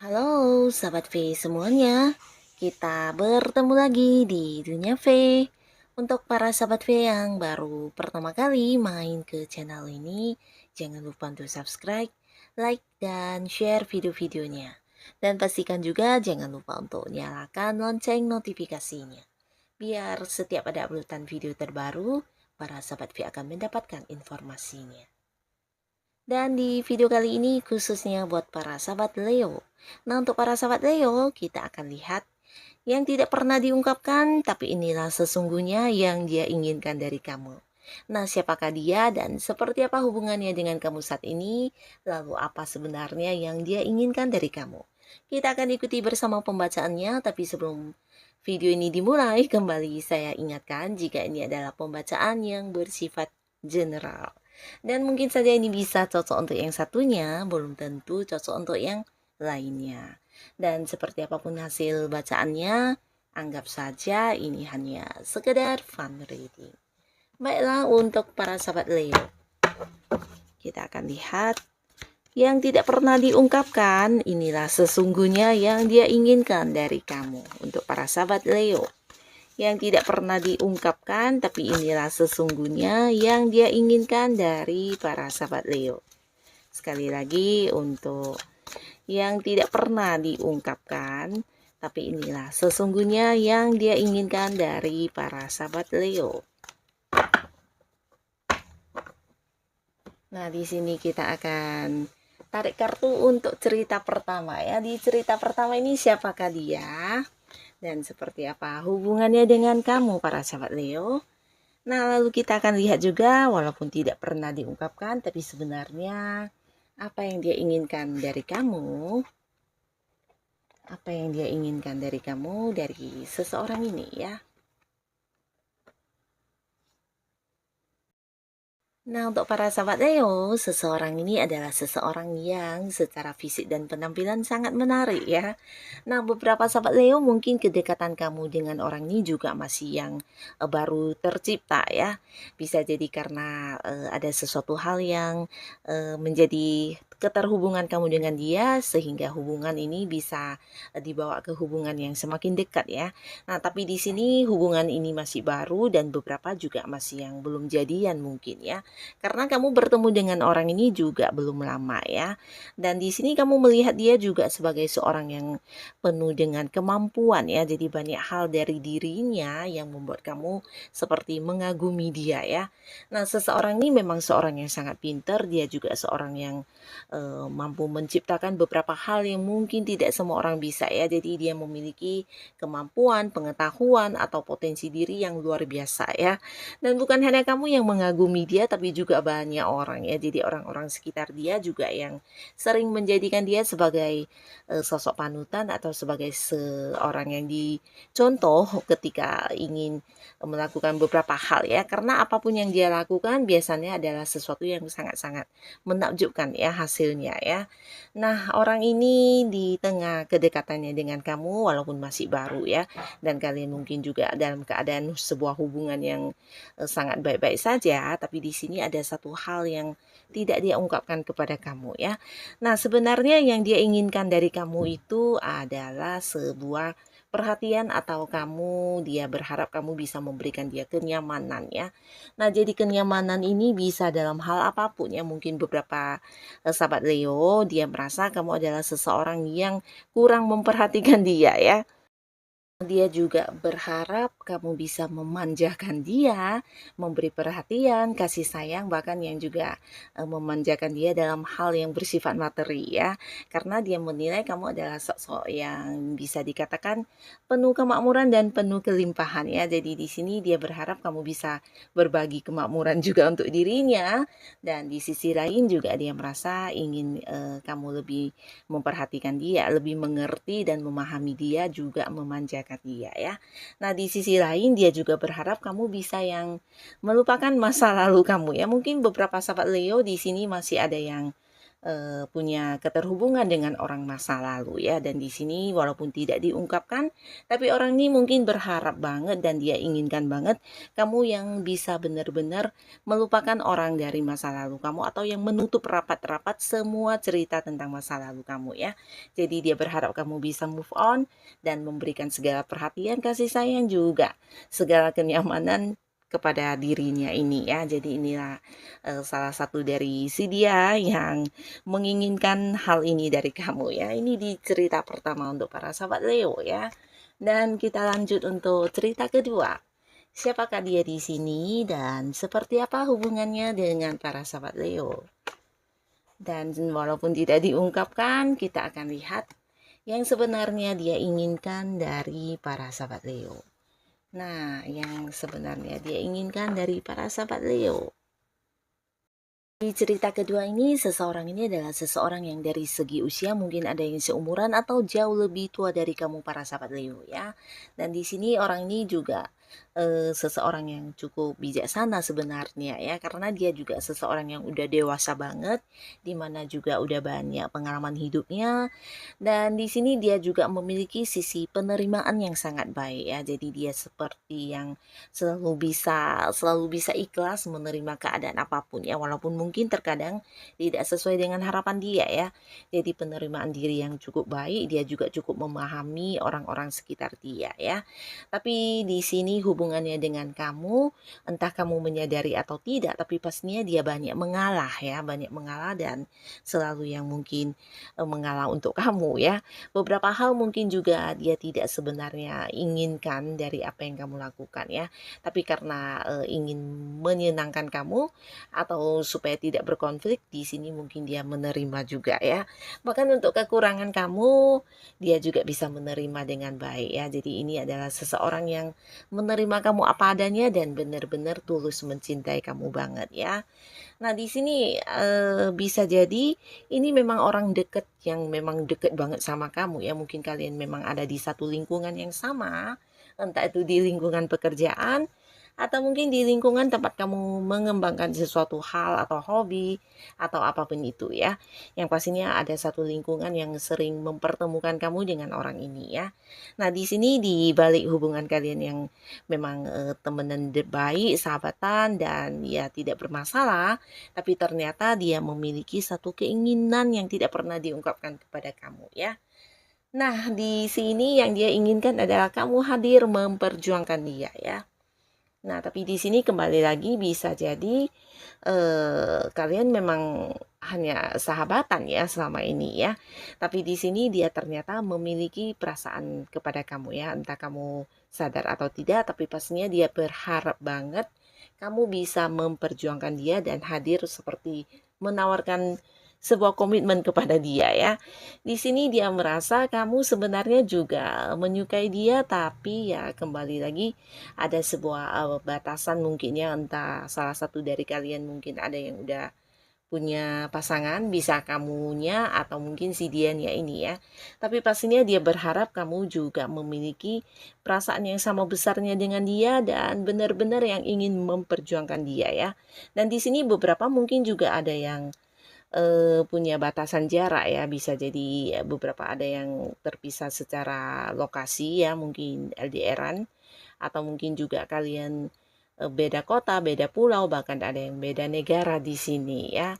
Halo sahabat V semuanya, kita bertemu lagi di Dunia V. Untuk para sahabat V yang baru pertama kali main ke channel ini, jangan lupa untuk subscribe, like, dan share video-videonya. Dan pastikan juga jangan lupa untuk nyalakan lonceng notifikasinya. Biar setiap ada uploadan video terbaru, para sahabat V akan mendapatkan informasinya. Dan di video kali ini khususnya buat para sahabat Leo. Nah, untuk para sahabat Leo, kita akan lihat yang tidak pernah diungkapkan, tapi inilah sesungguhnya yang dia inginkan dari kamu. Nah, siapakah dia dan seperti apa hubungannya dengan kamu saat ini? Lalu apa sebenarnya yang dia inginkan dari kamu? Kita akan ikuti bersama pembacaannya, tapi sebelum video ini dimulai, kembali saya ingatkan jika ini adalah pembacaan yang bersifat general. Dan mungkin saja ini bisa cocok untuk yang satunya, belum tentu cocok untuk yang lainnya. Dan seperti apapun hasil bacaannya, anggap saja ini hanya sekedar fun reading. Baiklah, untuk para sahabat Leo, kita akan lihat yang tidak pernah diungkapkan, inilah sesungguhnya yang dia inginkan dari kamu. Untuk para sahabat Leo, yang tidak pernah diungkapkan, tapi inilah sesungguhnya yang dia inginkan dari para sahabat Leo. Sekali lagi, untuk yang tidak pernah diungkapkan, tapi inilah sesungguhnya yang dia inginkan dari para sahabat Leo. Nah, di sini kita akan tarik kartu untuk cerita pertama ya. Di cerita pertama ini siapakah dia? Dan seperti apa hubungannya dengan kamu para sahabat Leo? Nah, lalu kita akan lihat juga walaupun tidak pernah diungkapkan, tapi sebenarnya apa yang dia inginkan dari kamu? Apa yang dia inginkan dari kamu, dari seseorang ini ya? Nah, untuk para sahabat Leo, seseorang ini adalah seseorang yang secara fisik dan penampilan sangat menarik ya. Nah, beberapa sahabat Leo mungkin kedekatan kamu dengan orang ini juga masih yang baru tercipta ya. Bisa jadi karena ada sesuatu hal yang menjadi keterhubungan kamu dengan dia sehingga hubungan ini bisa dibawa ke hubungan yang semakin dekat ya. Nah, tapi di sini hubungan ini masih baru dan beberapa juga masih yang belum jadian mungkin ya. Karena kamu bertemu dengan orang ini juga belum lama ya. Dan di sini kamu melihat dia juga sebagai seorang yang penuh dengan kemampuan ya. Jadi banyak hal dari dirinya yang membuat kamu seperti mengagumi dia ya. Nah, seseorang ini memang seorang yang sangat pintar, dia juga seorang yang mampu menciptakan beberapa hal yang mungkin tidak semua orang bisa ya. Jadi dia memiliki kemampuan, pengetahuan atau potensi diri yang luar biasa ya. Dan bukan hanya kamu yang mengagumi dia, tapi juga banyak orang ya. Jadi orang-orang sekitar dia juga yang sering menjadikan dia sebagai sosok panutan atau sebagai seorang yang dicontoh ketika ingin melakukan beberapa hal ya. Karena apapun yang dia lakukan biasanya adalah sesuatu yang sangat-sangat menakjubkan ya hasilnya ya. Nah, orang ini di tengah kedekatannya dengan kamu walaupun masih baru ya, dan kalian mungkin juga dalam keadaan sebuah hubungan yang sangat baik-baik saja, tapi di sini ada satu hal yang tidak dia ungkapkan kepada kamu ya. Nah, sebenarnya yang dia inginkan dari kamu itu adalah sebuah perhatian atau dia berharap kamu bisa memberikan dia kenyamanan ya. Nah, jadi kenyamanan ini bisa dalam hal apapun ya. Mungkin beberapa sahabat Leo, dia merasa kamu adalah seseorang yang kurang memperhatikan dia ya. Dia juga berharap kamu bisa memanjakan dia, memberi perhatian, kasih sayang, bahkan yang juga memanjakan dia dalam hal yang bersifat materi ya. Karena dia menilai kamu adalah sosok yang bisa dikatakan penuh kemakmuran dan penuh kelimpahan ya. Jadi di sini dia berharap kamu bisa berbagi kemakmuran juga untuk dirinya, dan di sisi lain juga dia merasa ingin kamu lebih memperhatikan dia, lebih mengerti dan memahami dia, juga memanjakan dia ya. Nah, di sisi lain dia juga berharap kamu bisa yang melupakan masa lalu kamu ya. Mungkin beberapa sahabat Leo di sini masih ada yang punya keterhubungan dengan orang masa lalu ya, dan di sini walaupun tidak diungkapkan, tapi orang ini mungkin berharap banget dan dia inginkan banget kamu yang bisa benar-benar melupakan orang dari masa lalu kamu, atau yang menutup rapat-rapat semua cerita tentang masa lalu kamu ya. Jadi dia berharap kamu bisa move on dan memberikan segala perhatian, kasih sayang juga segala kenyamanan kepada dirinya ini ya. Jadi inilah salah satu dari si dia yang menginginkan hal ini dari kamu ya. Ini di cerita pertama untuk para sahabat Leo ya. Dan kita lanjut untuk cerita kedua. Siapakah dia di sini dan seperti apa hubungannya dengan para sahabat Leo? Dan walaupun tidak diungkapkan, kita akan lihat yang sebenarnya dia inginkan dari para sahabat Leo. Nah, yang sebenarnya dia inginkan dari para sahabat Leo. Di cerita kedua ini, seseorang ini adalah seseorang yang dari segi usia mungkin ada yang seumuran atau jauh lebih tua dari kamu para sahabat Leo ya. Dan di sini orang ini juga seseorang yang cukup bijaksana sebenarnya ya, karena dia juga seseorang yang udah dewasa banget, dimana juga udah banyak pengalaman hidupnya, dan di sini dia juga memiliki sisi penerimaan yang sangat baik ya. Jadi dia seperti yang selalu bisa ikhlas menerima keadaan apapun ya, walaupun mungkin terkadang tidak sesuai dengan harapan dia ya. Jadi penerimaan diri yang cukup baik, dia juga cukup memahami orang-orang sekitar dia ya. Tapi di sini hubungannya dengan kamu, entah kamu menyadari atau tidak, tapi pastinya dia banyak mengalah ya, banyak mengalah dan selalu yang mungkin mengalah untuk kamu ya. Beberapa hal mungkin juga dia tidak sebenarnya inginkan dari apa yang kamu lakukan ya, tapi karena ingin menyenangkan kamu atau supaya tidak berkonflik, di sini mungkin dia menerima juga ya. Bahkan untuk kekurangan kamu, dia juga bisa menerima dengan baik ya. Jadi ini adalah seseorang yang menerima kamu apa adanya dan benar-benar tulus mencintai kamu banget ya. Nah, di sini bisa jadi ini memang orang deket yang memang deket banget sama kamu ya. Mungkin kalian memang ada di satu lingkungan yang sama, entah itu di lingkungan pekerjaan atau mungkin di lingkungan tempat kamu mengembangkan sesuatu hal atau hobi atau apapun itu ya. Yang pastinya ada satu lingkungan yang sering mempertemukan kamu dengan orang ini ya. Nah, di sini di balik hubungan kalian yang memang temenan baik, sahabatan dan ya tidak bermasalah, tapi ternyata dia memiliki satu keinginan yang tidak pernah diungkapkan kepada kamu ya. Nah, di sini yang dia inginkan adalah kamu hadir memperjuangkan dia ya. Nah, tapi di sini kembali lagi bisa jadi kalian memang hanya sahabatan ya selama ini ya. Tapi di sini dia ternyata memiliki perasaan kepada kamu ya. Entah kamu sadar atau tidak, tapi pastinya dia berharap banget kamu bisa memperjuangkan dia dan hadir seperti menawarkan sebuah komitmen kepada dia ya. Di sini dia merasa kamu sebenarnya juga menyukai dia, tapi ya kembali lagi ada sebuah batasan mungkin ya, entah salah satu dari kalian mungkin ada yang udah punya pasangan, bisa kamunya atau mungkin si dianya ini ya. Tapi pastinya dia berharap kamu juga memiliki perasaan yang sama besarnya dengan dia dan benar-benar yang ingin memperjuangkan dia ya. Dan di sini beberapa mungkin juga ada yang punya batasan jarak ya, bisa jadi beberapa ada yang terpisah secara lokasi ya, mungkin LDRan atau mungkin juga kalian beda kota, beda pulau, bahkan ada yang beda negara di sini ya.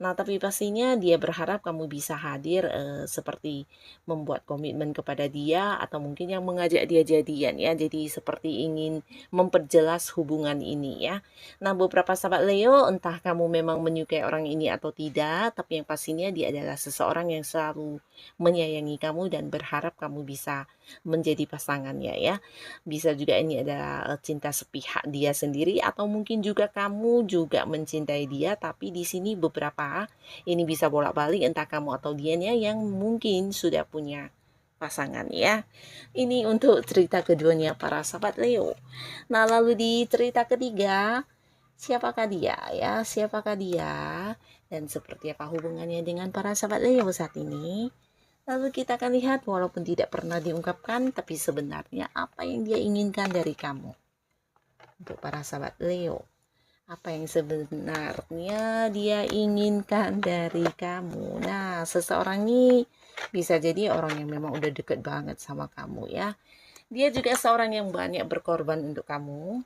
Nah, tapi pastinya dia berharap kamu bisa hadir seperti membuat komitmen kepada dia atau mungkin yang mengajak dia jadian ya. Jadi seperti ingin memperjelas hubungan ini ya. Nah, beberapa sahabat Leo, entah kamu memang menyukai orang ini atau tidak, tapi yang pastinya dia adalah seseorang yang selalu menyayangi kamu dan berharap kamu bisa menjadi pasangannya ya. Bisa juga ini adalah cinta sepihak dia sendiri atau mungkin juga kamu juga mencintai dia, tapi di sini beberapa ini bisa bolak-balik entah kamu atau dianya yang mungkin sudah punya pasangan ya. Ini untuk cerita keduanya para sahabat Leo. Nah, lalu di cerita ketiga, siapakah dia ya? Siapakah dia? Dan seperti apa hubungannya dengan para sahabat Leo saat ini? Lalu kita akan lihat walaupun tidak pernah diungkapkan, tapi sebenarnya apa yang dia inginkan dari kamu. Untuk para sahabat Leo, apa yang sebenarnya dia inginkan dari kamu. Nah, seseorang ini bisa jadi orang yang memang udah deket banget sama kamu ya. Dia juga seorang yang banyak berkorban untuk kamu.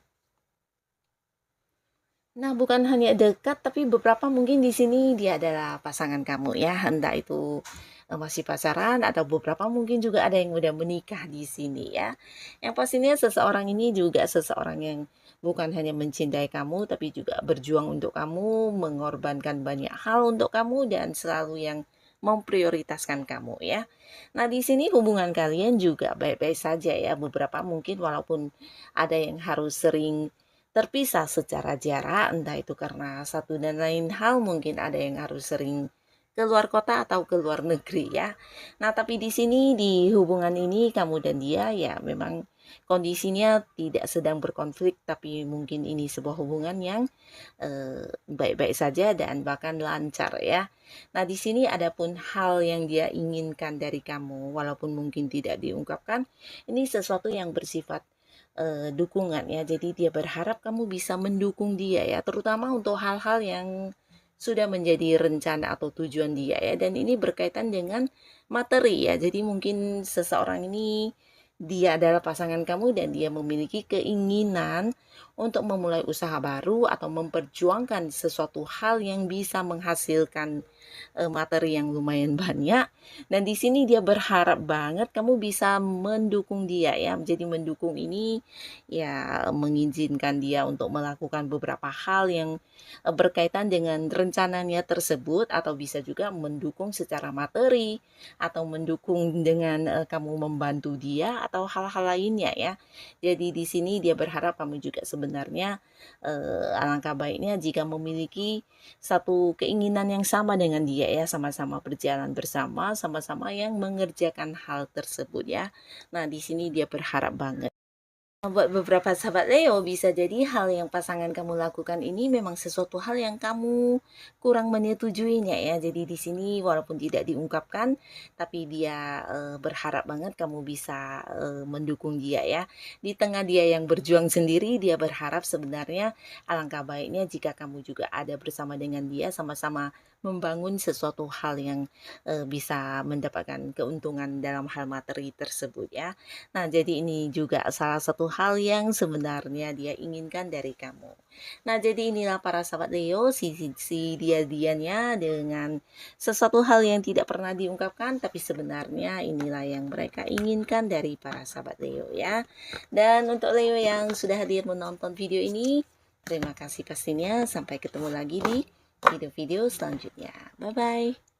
Nah, bukan hanya dekat, tapi beberapa mungkin di sini dia adalah pasangan kamu ya. Entah itu masih pacaran atau beberapa mungkin juga ada yang udah menikah di sini ya. Yang pastinya seseorang ini juga seseorang yang bukan hanya mencintai kamu, tapi juga berjuang untuk kamu, mengorbankan banyak hal untuk kamu dan selalu yang memprioritaskan kamu ya. Nah, di sini hubungan kalian juga baik-baik saja ya. Beberapa mungkin walaupun ada yang harus sering terpisah secara jarak, entah itu karena satu dan lain hal, mungkin ada yang harus sering keluar kota atau keluar negeri ya. Nah, tapi di sini di hubungan ini kamu dan dia ya memang kondisinya tidak sedang berkonflik, tapi mungkin ini sebuah hubungan yang baik-baik saja dan bahkan lancar ya. Nah, di sini adapun hal yang dia inginkan dari kamu, walaupun mungkin tidak diungkapkan, ini sesuatu yang bersifat dukungan ya. Jadi dia berharap kamu bisa mendukung dia ya, terutama untuk hal-hal yang sudah menjadi rencana atau tujuan dia ya. Dan ini berkaitan dengan materi ya. Jadi mungkin seseorang ini dia adalah pasangan kamu dan dia memiliki keinginan untuk memulai usaha baru atau memperjuangkan sesuatu hal yang bisa menghasilkan materi yang lumayan banyak. Dan di sini dia berharap banget kamu bisa mendukung dia ya. Jadi mendukung ini ya mengizinkan dia untuk melakukan beberapa hal yang berkaitan dengan rencananya tersebut, atau bisa juga mendukung secara materi atau mendukung dengan kamu membantu dia atau hal-hal lainnya ya. Jadi di sini dia berharap kamu juga sebenarnya alangkah baiknya jika memiliki satu keinginan yang sama dengan dia ya, sama-sama berjalan bersama, sama-sama yang mengerjakan hal tersebut ya. Nah, di sini dia berharap banget. Buat beberapa sahabat Leo, bisa jadi hal yang pasangan kamu lakukan ini memang sesuatu hal yang kamu kurang menyetujuinya ya. Jadi di sini walaupun tidak diungkapkan, tapi dia berharap banget kamu bisa mendukung dia ya. Di tengah dia yang berjuang sendiri, dia berharap sebenarnya alangkah baiknya jika kamu juga ada bersama dengan dia, sama-sama membangun sesuatu hal yang bisa mendapatkan keuntungan dalam hal materi tersebut ya. Nah, jadi ini juga salah satu hal yang sebenarnya dia inginkan dari kamu. Nah, jadi inilah para sahabat Leo, si dia-dianya dengan sesuatu hal yang tidak pernah diungkapkan, tapi sebenarnya inilah yang mereka inginkan dari para sahabat Leo ya. Dan untuk Leo yang sudah hadir menonton video ini, terima kasih pastinya. Sampai ketemu lagi di video-video selanjutnya. Bye-bye.